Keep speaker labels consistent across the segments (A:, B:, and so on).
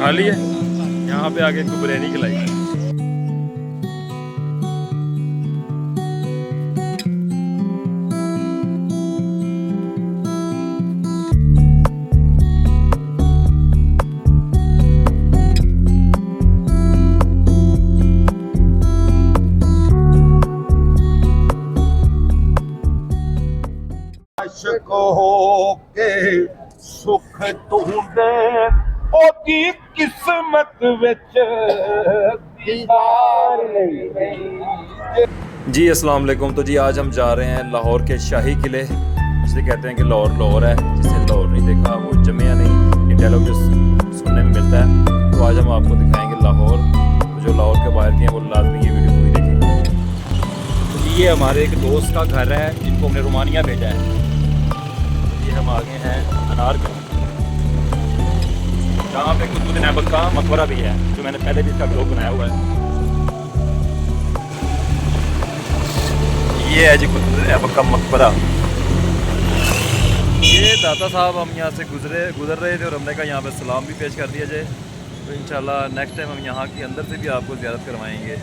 A: खा ली है। यहाँ पे आके इनको बिरयानी खिलाई।
B: आशिक हो के सुख ढूंढे ओदी किस्मत विच दीदार नहीं।
A: जी अस्सलाम वालेकुम। तो जी आज हम जा रहे हैं लाहौर के शाही किले, जिसे कहते हैं कि लाहौर लाहौर है, जिसे लाहौर नहीं देखा वो जमिया नहीं, ये डायलॉग जो सुनने में मिलता है। तो आज हम आपको दिखाएंगे लाहौर। तो जो लाहौर के बाहर के हैं वो लाजमी ये वीडियो पूरी देखेंगे। तो जी ये हमारे एक दोस्त का घर है जिनको हमने रोमानिया भेजा है। ये हम आगे हैं अनारकली, जहाँ पे कुतुब ऐबक का मकबरा भी है, जो मैंने पहले भी इसका ब्लॉग बनाया हुआ है। ये है जी कुतुब ऐबक का मकबरा। ये दाता साहब हम यहाँ से गुजर रहे थे और हमने कहा यहाँ पे सलाम भी पेश कर दिया जाए। तो इंशाल्लाह नेक्स्ट टाइम हम यहाँ के अंदर से भी आपको ज़ियारत करवाएंगे।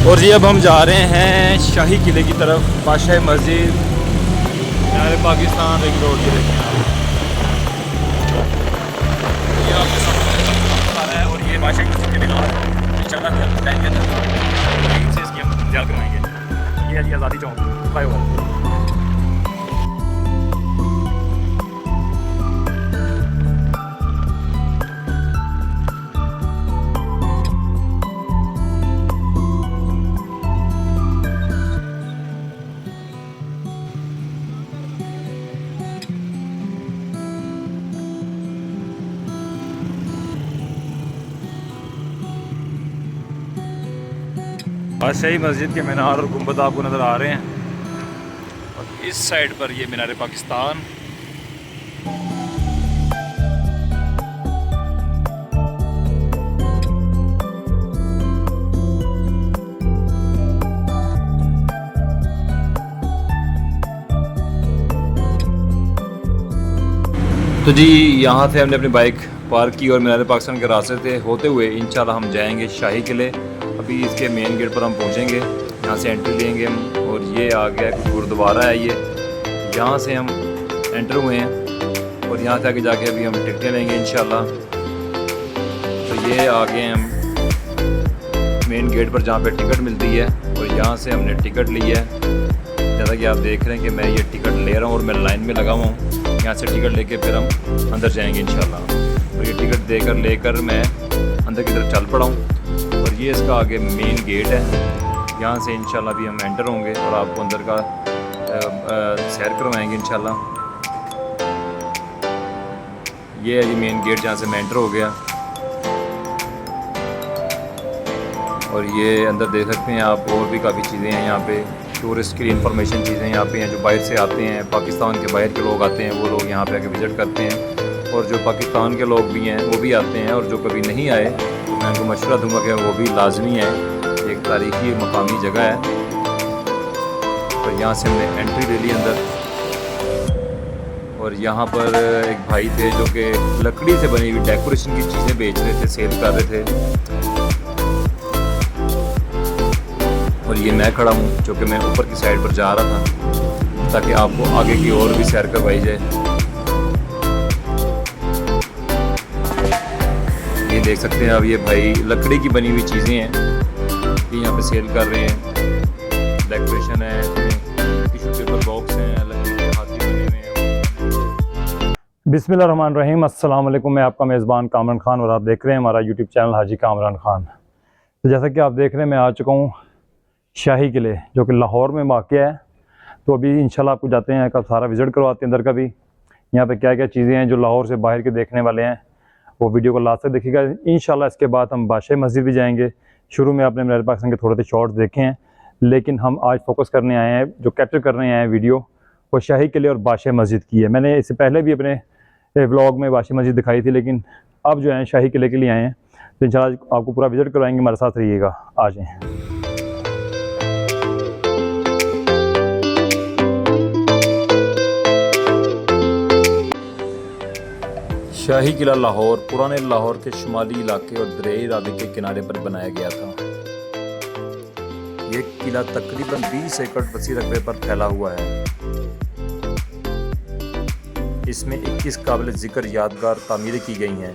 A: और जी अब हम जा रहे हैं शाही किले की तरफ, बादशाह मस्जिद, मीनार पाकिस्तान, रिंग रोड की देखें आप। ये आपके सामने है और ये बादशाह मस्जिद के मीनार इंशाल्लाह टाइम के अंदर से इसकी हम ज़ियारत करवाएंगे। ये है जी आज़ादी चौक फ्लाईओवर। बादशाही मस्जिद के मीनार और गुंबद आपको नज़र आ रहे हैं और इस साइड पर ये मीनार पाकिस्तान। तो जी यहाँ से हमने अपनी बाइक पार्क की और मीनार पाकिस्तान के रास्ते से होते हुए इंशाल्लाह हम जाएंगे शाही किले। अभी इसके मेन गेट पर हम पहुँचेंगे, यहाँ से एंट्री लेंगे हम। और ये आ गया गुरुद्वारा है, ये यहाँ से हम एंटर हुए हैं और यहाँ से आगे जाके अभी हम टिकटें लेंगे इंशाल्लाह। तो ये आ गए हम मेन गेट पर जहाँ पे टिकट मिलती है और यहाँ से हमने टिकट ली है। जैसा कि आप देख रहे हैं कि मैं ये टिकट ले रहा हूँ और मैं लाइन में लगा हुआ हूँ। यहाँ से टिकट लेके फिर हम अंदर जाएंगे इंशाल्लाह। और ये टिकट लेकर मैं अंदर की तरफ चल पड़ा हूँ और ये इसका आगे मेन गेट है। यहाँ से इंशाल्लाह भी हम एंटर होंगे और आपको अंदर का सैर करवाएंगे इंशाल्लाह। ये है जी मेन गेट जहाँ से मैं एंटर हो गया। और ये अंदर देख सकते हैं आप, और भी काफ़ी चीज़ें हैं यहाँ पे, टूरिस्ट की इंफॉर्मेशन चीज़ें यहाँ पे हैं। जो बाहर से आते हैं, पाकिस्तान के बाहर के लोग आते हैं, वो लोग यहाँ पे आके विज़िट करते हैं। और जो पाकिस्तान के लोग भी हैं वो भी आते हैं। और जो कभी नहीं आए तो मैं उनको मशवरा दूंगा कि वो भी लाजमी है, एक तारीखी मकामी जगह है। तो यहाँ से हमने एंट्री ले ली अंदर। और यहाँ पर एक भाई थे जो कि लकड़ी से बनी हुई डेकोरेशन की चीज़ें बेच रहे थे, सेल कर रहे थे। और ये मैं खड़ा हूँ जो कि मैं ऊपर की साइड पर जा रहा था ताकि आपको आगे की और भी सैर करवाई जाए। ये देख सकते हैं अब ये भाई लकड़ी की बनी हुई चीज़ें हैं, ये यहाँ पे सेल कर रहे हैं। डेकोरेशन है, टिश्यू पेपर बॉक्स हैं, लकड़ी के हाथी बने हुए हैं। बिस्मिल्लाहिर्रहमानिर्रहीम। अस्सलाम वालेकुम। मैं आपका मेज़बान कामरान खान और आप देख रहे हैं हमारा यूट्यूब चैनल हाजी कामरान खान। तो जैसा कि आप देख रहे हैं मैं आ चुका हूँ शाही किले, जो कि लाहौर में वाक़या है। तो अभी इंशाल्लाह आपको जाते हैं, कल सारा विज़िट करवाते हैं अंदर का भी। यहाँ पे क्या क्या चीज़ें हैं जो लाहौर से बाहर के देखने वाले हैं, वो वीडियो को लास्ट तक देखिएगा इंशाल्लाह। इसके बाद हम बादशाह मस्जिद भी जाएंगे। शुरू में आपने मीनार पाकिस्तान के थोड़े से शॉर्ट्स देखे हैं, लेकिन हम आज फोकस करने आए हैं, जो कैप्चर करने आए हैं वीडियो, वो शाही किले और बादशाह मस्जिद की है। मैंने इससे पहले भी अपने व्लॉग में बादशाह मस्जिद दिखाई थी, लेकिन अब जो है शाही किले के लिए आए हैं। तो इंशाल्लाह आपको पूरा विज़िट करवाएंगे, हमारे साथ रहिएगा। आ जाएँ। शाही किला लाहौर पुराने लाहौर के शुमाली इलाके और दरियाई रावी के किनारे पर बनाया गया था। ये किला तकरीबन 20 एकड़ वसी रकबे पर फैला हुआ है। इसमें 21 काबिल जिक्र यादगार तामीरें की गई हैं।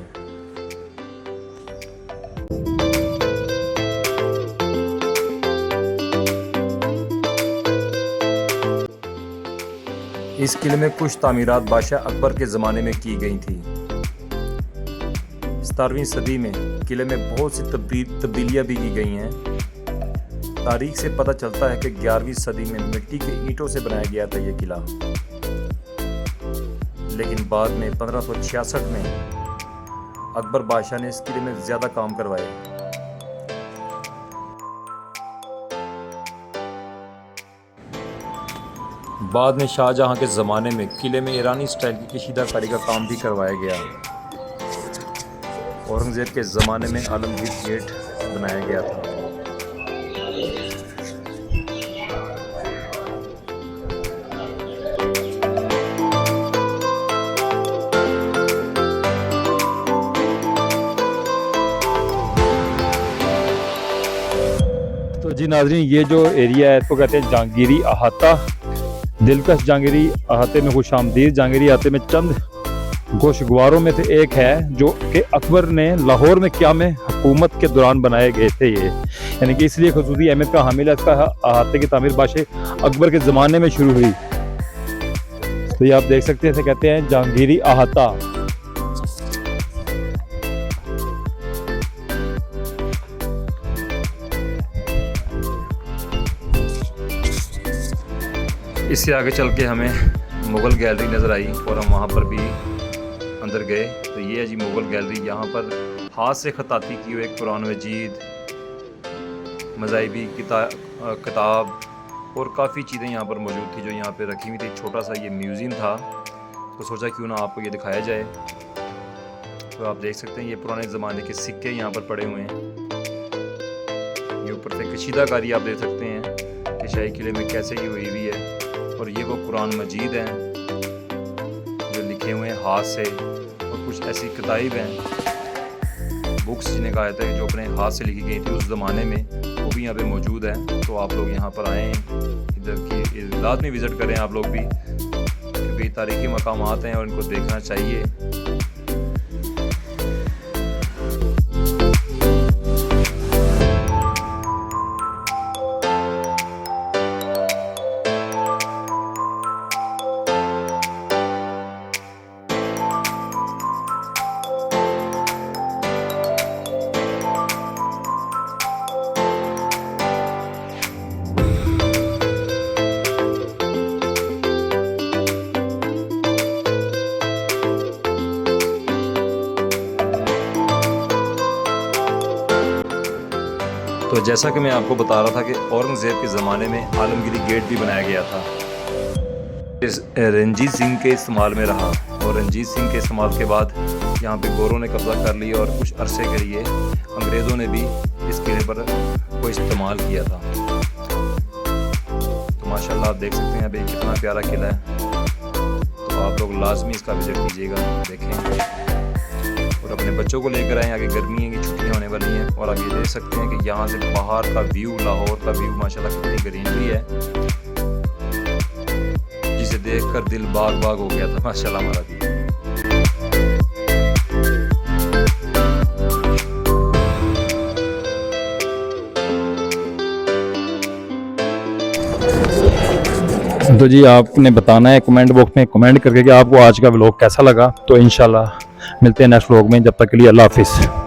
A: इस किले में कुछ तामीरात बादशाह अकबर के ज़माने में की गई थी। 17वीं सदी में किले में बहुत सी तब्दीलियां भी की गई हैं। तारीख से पता चलता है कि 11वीं सदी में मिट्टी के ईंटों से बनाया गया था यह किला, लेकिन बाद में 1566 में अकबर बादशाह ने इस किले में ज़्यादा काम करवाए। बाद में शाहजहां के ज़माने में किले में ईरानी स्टाइल की कशीदाकारी का काम भी करवाया गया। औरंगज़ेब के ज़माने में आलमगीर गेट बनाया गया था।
C: तो जी नाज़रीन, ये जो एरिया है इसको कहते हैं जहांगीरी अहाता। दिलकश जहांगीरी अहाते में खुश आमदीद। जहांगीरी अहाते में चंद गोशगवारों में से एक है जो कि अकबर ने लाहौर में क़याम हुकूमत के दौरान बनाए गए थे। ये यानी कि इसलिए खसूसी अहमियत का हामिल है। इसका अहाते की तामीर बादशाह अकबर के ज़माने में शुरू हुई। तो ये आप देख सकते हैं, इसे कहते हैं जहांगीरी अहाता।
A: इससे आगे चल के हमें मुग़ल गैलरी नज़र आई और हम वहाँ पर भी अंदर गए। तो ये है जी मुग़ल गैलरी। यहाँ पर हाथ से ख़ताती की हुई एक कुरान मजीद, मज़ाहिबी किताब और काफ़ी चीज़ें यहाँ पर मौजूद थी जो यहाँ पे रखी हुई थी। छोटा सा ये म्यूज़ियम था, तो सोचा क्यों ना आपको ये दिखाया जाए। तो आप देख सकते हैं ये पुराने ज़माने के सिक्के यहाँ पर पड़े हुए हैं। ये ऊपर से कशीदाकारी आप देख सकते हैं कि शाही किले में कैसे ये हुई हुई है। और ये वो कुरान मजीद हैं जो लिखे हुए हैं हाथ से, और कुछ ऐसी किताब हैं, बुक्स जिन्हें कहा जाता है जो अपने हाथ से लिखी गई थी उस ज़माने में, वो भी यहाँ पे मौजूद हैं। तो आप लोग यहाँ पर आएँ, इधर की लाज़मी विज़िट करें आप लोग भी, क्योंकि तारीख़ी मकामात हैं और इनको देखना चाहिए। तो जैसा कि मैं आपको बता रहा था कि औरंगज़ेब के ज़माने में आलमगीरी गेट भी बनाया गया था। इस रंजीत सिंह के इस्तेमाल में रहा, और रंजीत सिंह के इस्तेमाल के बाद यहाँ पे गोरों ने कब्ज़ा कर लिया और कुछ अरसे के लिए अंग्रेज़ों ने भी इस किले पर को इस्तेमाल किया था। तो माशाल्लाह आप देख सकते हैं अभी कितना प्यारा किला है। तो आप लोग लाजमी इसका विज़िट कीजिएगा, देखें और अपने बच्चों को लेकर आएँ। आगे गर्मी की छुट्टियाँ होने वाली हैं और आप ये देख सकते हैं कि यहाँ से बाहर का व्यू, लाहौर का व्यू माशाल्लाह कितनी ग्रीनरी है, जिसे देखकर दिल बाग बाग हो गया था माशाल्लाह हमारा भी।
C: तो जी आपने बताना है कमेंट बॉक्स में कमेंट करके कि आपको आज का व्लॉग कैसा लगा। तो इंशाल्लाह मिलते हैं नेक्स्ट व्लॉग में। जब तक के लिए अल्लाह हाफिज़।